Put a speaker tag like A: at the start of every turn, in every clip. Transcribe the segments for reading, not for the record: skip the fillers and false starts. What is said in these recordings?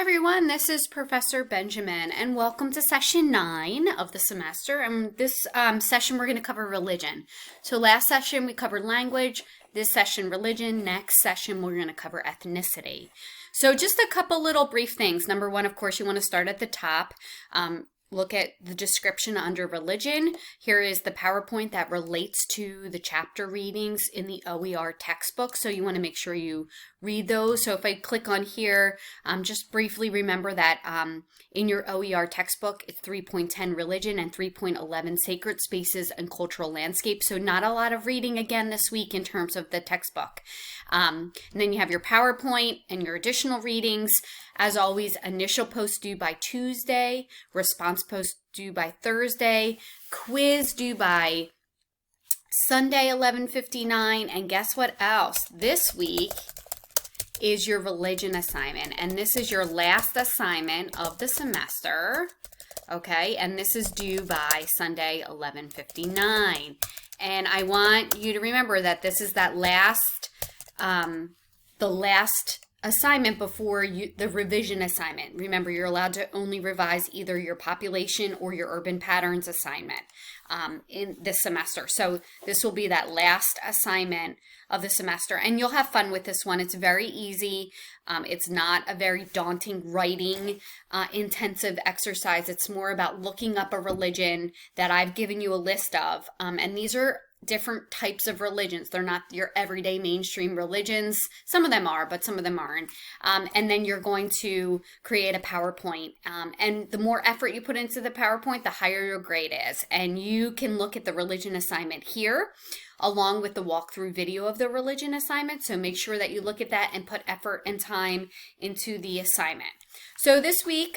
A: Hi everyone, this is Professor Benjamin and welcome to session 9 of the semester. And this session we're going to cover religion. So last session we covered language, this session religion, next session we're going to cover ethnicity. So just a couple little brief things. Number one, of course, you want to start at the top. Look at the description under religion. Here is the PowerPoint that relates to the chapter readings in the OER textbook. So you want to make sure you read those. So if I click on here, just briefly remember that in your OER textbook, it's 3.10 religion and 3.11 sacred spaces and cultural landscape. So not a lot of reading again this week in terms of the textbook. And then you have your PowerPoint and your additional readings. As always, initial post due by Tuesday, response post due by Thursday, quiz due by Sunday 11:59, and guess what else? This week is your religion assignment, and this is your last assignment of the semester, okay? And this is due by Sunday 11:59. And I want you to remember that this is that last, the last assignment before the revision assignment. Remember, you're allowed to only revise either your population or your urban patterns assignment in this semester. So this will be that last assignment of the semester, and you'll have fun with this one. It's very easy. It's not a very daunting writing intensive exercise. It's more about looking up a religion that I've given you a list of, and these are different types of religions. They're not your everyday mainstream religions. Some of them are, but some of them aren't. And then you're going to create a PowerPoint. And the more effort you put into the PowerPoint, the higher your grade is. And you can look at the religion assignment here, along with the walkthrough video of the religion assignment. So make sure that you look at that and put effort and time into the assignment. So this week,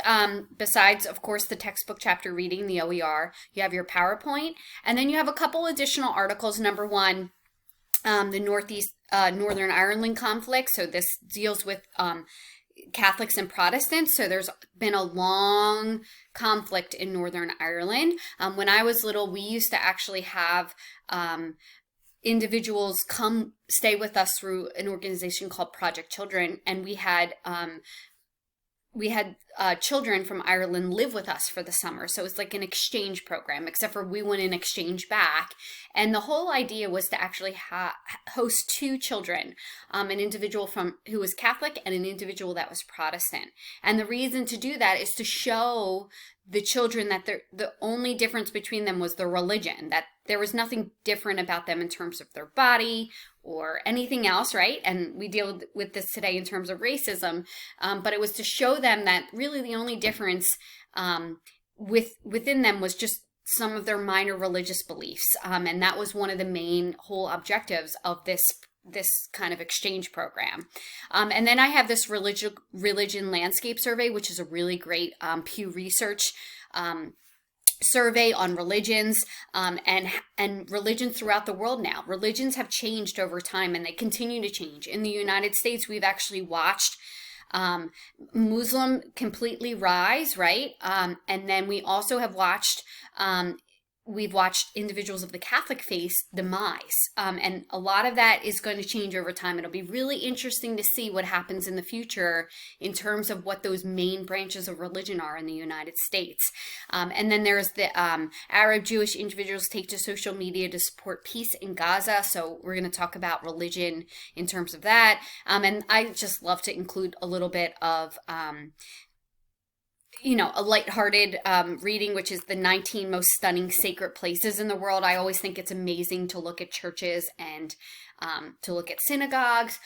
A: besides, of course, the textbook chapter reading, the OER, you have your PowerPoint, and then you have a couple additional articles. Number one, the Northern Ireland conflict. So this deals with Catholics and Protestants. So there's been a long conflict in Northern Ireland. When I was little, we used to actually have individuals come stay with us through an organization called Project Children, and we had children from Ireland live with us for the summer. So it's like an exchange program, except for we went in exchange back. And the whole idea was to actually host two children, an individual who was Catholic and an individual that was Protestant. And the reason to do that is to show the children that the only difference between them was their religion, that there was nothing different about them in terms of their body or anything else, right? And we deal with this today in terms of racism, but it was to show them that really the only difference within them was just some of their minor religious beliefs, and that was one of the main whole objectives of this kind of exchange program. And then I have this religion landscape survey, which is a really great Pew Research survey on religions and religions throughout the world now. Religions have changed over time, and they continue to change. In the United States, we've actually watched Muslim completely rise, right? And then we also have watched we've watched individuals of the Catholic faith demise. And a lot of that is going to change over time. It'll be really interesting to see what happens in the future in terms of what those main branches of religion are in the United States. And then there's the Arab Jewish individuals take to social media to support peace in Gaza. So we're going to talk about religion in terms of that. And I just love to include a little bit of a lighthearted reading, which is the 19 most stunning sacred places in the world. I always think it's amazing to look at churches and to look at synagogues,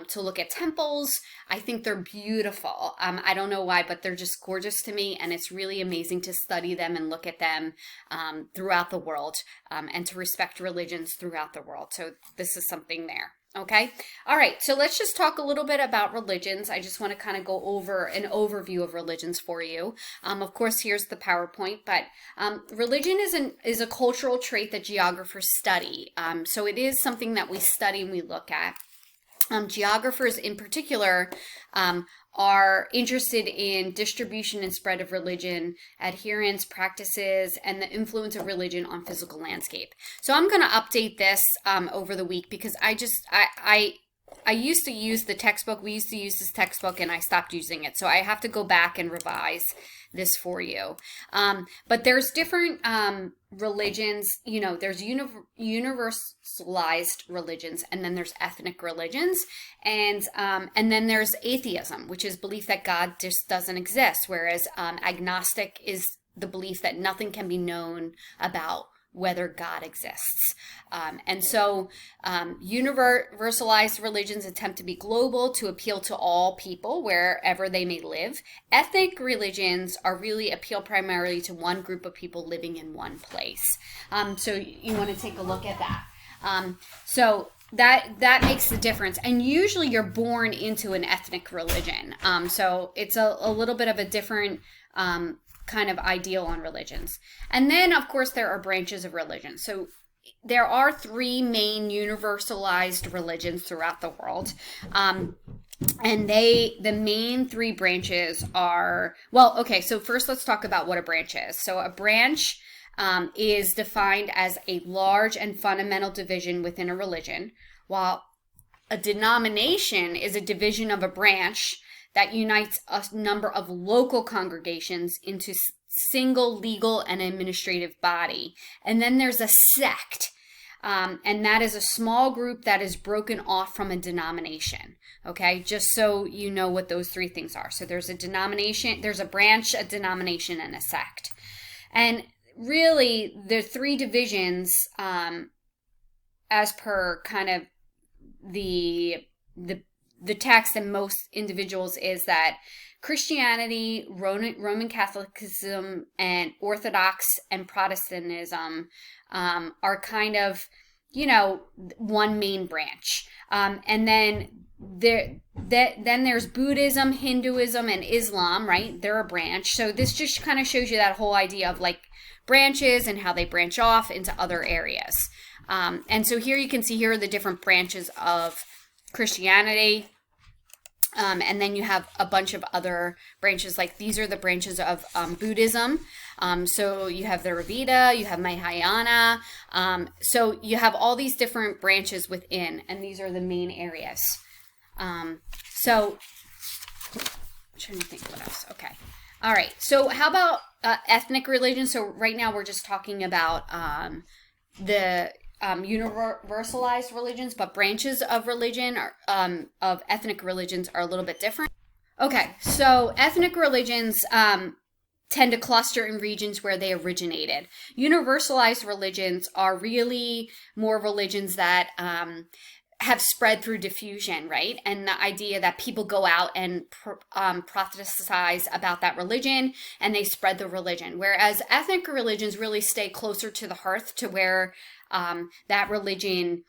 A: to look at temples. I think they're beautiful. I don't know why, but they're just gorgeous to me, and it's really amazing to study them and look at them throughout the world, and to respect religions throughout the world. So this is something there. Okay. All right. So let's just talk a little bit about religions. I just want to kind of go over an overview of religions for you. Of course, here's the PowerPoint, but religion is a cultural trait that geographers study. So it is something that we study and we look at. Geographers in particular are interested in distribution and spread of religion, adherence, practices, and the influence of religion on physical landscape. So I'm going to update this over the week because I I used to use the textbook. We used to use this textbook and I stopped using it. So I have to go back and revise this for you. But there's different religions, there's universalized religions, and then there's ethnic religions. And then there's atheism, which is belief that God just doesn't exist. Whereas agnostic is the belief that nothing can be known about whether God exists. And so universalized religions attempt to be global to appeal to all people wherever they may live. Ethnic religions are really appeal primarily to one group of people living in one place. So you want to take a look at that. So that makes the difference. And usually you're born into an ethnic religion. So it's a little bit of a different kind of ideal on religions. And then, of course, there are branches of religion. So there are 3 main universalized religions throughout the world. And the main 3 branches are, so first let's talk about what a branch is. So a branch is defined as a large and fundamental division within a religion, while a denomination is a division of a branch that unites a number of local congregations into single legal and administrative body. And then there's a sect, and that is a small group that is broken off from a denomination. Okay, just so you know what those 3 things are. So there's a denomination, there's a branch, a denomination, and a sect. And really, the 3 divisions, as per kind of the text and most individuals, is that Christianity, Roman Catholicism, and Orthodox and Protestantism are kind of, one main branch. And then there's Buddhism, Hinduism, and Islam, right? They're a branch. So this just kind of shows you that whole idea of like branches and how they branch off into other areas. And so here you can see here are the different branches of Christianity. And then you have a bunch of other branches, like these are the branches of Buddhism. So you have the Theravada, you have Mahayana. So you have all these different branches within, and these are the main areas. So I'm trying to think what else. Okay. All right. So how about ethnic religion? So right now we're just talking about the universalized religions, but branches of religion of ethnic religions are a little bit different. Okay, so ethnic religions tend to cluster in regions where they originated. Universalized religions are really more religions that have spread through diffusion, right? And the idea that people go out and prophesize about that religion and they spread the religion. Whereas ethnic religions really stay closer to the hearth, to where that religion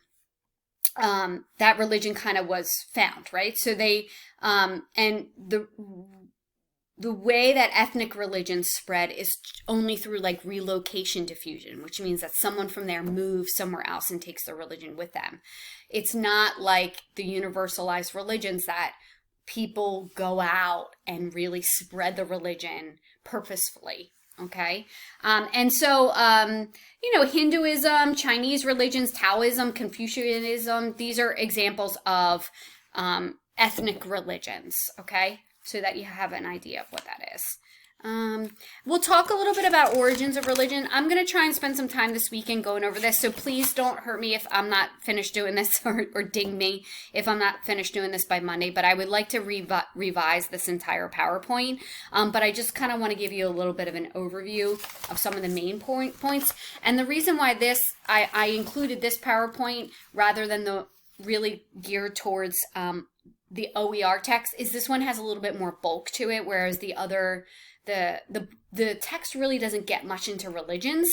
A: kind of was found, right? So they, and the way that ethnic religions spread is only through like relocation diffusion, which means that someone from there moves somewhere else and takes the religion with them. It's not like the universalized religions that people go out and really spread the religion purposefully. Okay. And so, Hinduism, Chinese religions, Taoism, Confucianism, these are examples of ethnic religions. Okay. So that you have an idea of what that is. We'll talk a little bit about origins of religion. I'm going to try and spend some time this weekend going over this, so please don't hurt me if I'm not finished doing this, or ding me if I'm not finished doing this by Monday, but I would like to revise this entire PowerPoint, but I just kind of want to give you a little bit of an overview of some of the main points, and the reason why I included this PowerPoint rather than the really geared towards the OER text is this one has a little bit more bulk to it, whereas the other, the text really doesn't get much into religions.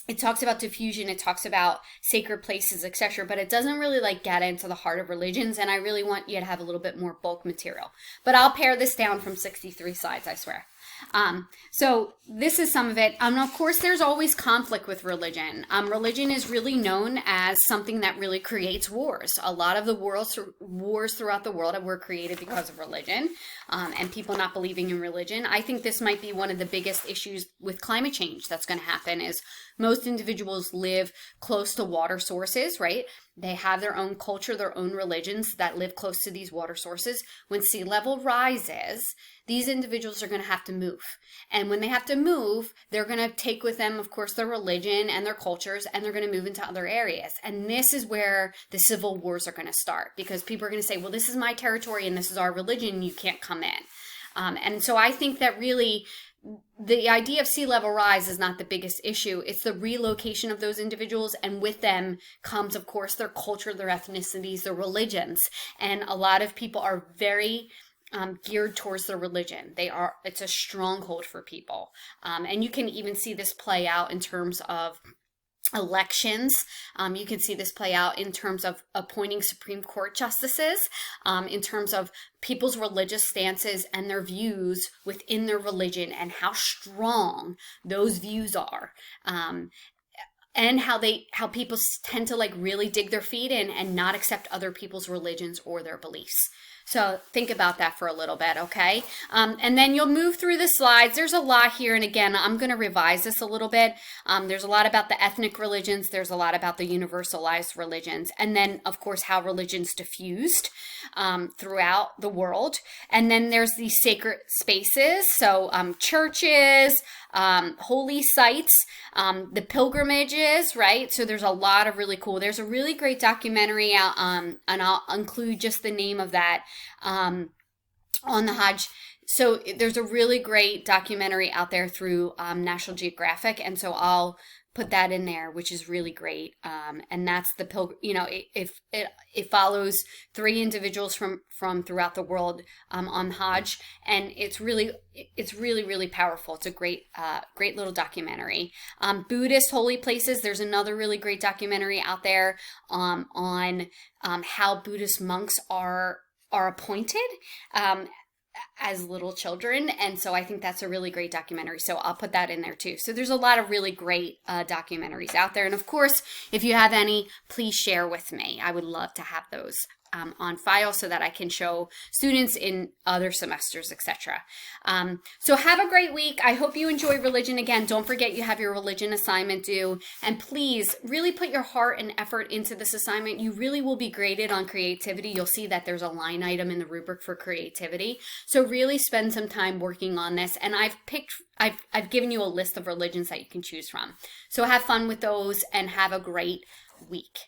A: It talks about diffusion, it talks about sacred places, etc., but it doesn't really like get into the heart of religions, and I really want you to have a little bit more bulk material. But I'll pare this down from 63 slides, I swear. So this is some of it. Of course, there's always conflict with religion. Religion is really known as something that really creates wars. A lot of the wars throughout the world were created because of religion, and people not believing in religion. I think this might be one of the biggest issues with climate change that's going to happen is most individuals live close to water sources, right? They have their own culture, their own religions that live close to these water sources. When sea level rises, these individuals are going to have to move. And when they have to move, they're going to take with them, of course, their religion and their cultures, and they're going to move into other areas. And this is where the civil wars are going to start, because people are going to say, well, this is my territory and this is our religion, you can't come in. And so I think that really the idea of sea level rise is not the biggest issue. It's the relocation of those individuals, and with them comes, of course, their culture, their ethnicities, their religions. And a lot of people are very geared towards their religion. It's a stronghold for people. And you can even see this play out in terms of elections. You can see this play out in terms of appointing Supreme Court justices, in terms of people's religious stances and their views within their religion, and how strong those views are. And how people tend to like really dig their feet in and not accept other people's religions or their beliefs. So think about that for a little bit, okay? And then you'll move through the slides. There's a lot here, and again, I'm going to revise this a little bit. There's a lot about the ethnic religions. There's a lot about the universalized religions. And then, of course, how religions diffused throughout the world. And then there's these sacred spaces, so churches, holy sites, the pilgrimages, right? So there's a lot of really cool. There's a really great documentary out, and I'll include just the name of that on the Hajj. So there's a really great documentary out there through National Geographic, and so I'll put that in there, which is really great. And that's the it follows 3 individuals from throughout the world on Hajj, and it's really powerful. It's a great little documentary. Buddhist holy places. There's another really great documentary out there on how Buddhist monks are appointed as little children, and so I think that's a really great documentary, so I'll put that in there too. So there's a lot of really great documentaries out there, and of course, if you have any, please share with me. I would love to have those on file so that I can show students in other semesters, etc. So have a great week. I hope you enjoy religion. Again, don't forget you have your religion assignment due, and please really put your heart and effort into this assignment. You really will be graded on creativity. You'll see that there's a line item in the rubric for creativity. So really spend some time working on this, and I've given you a list of religions that you can choose from. So have fun with those and have a great week.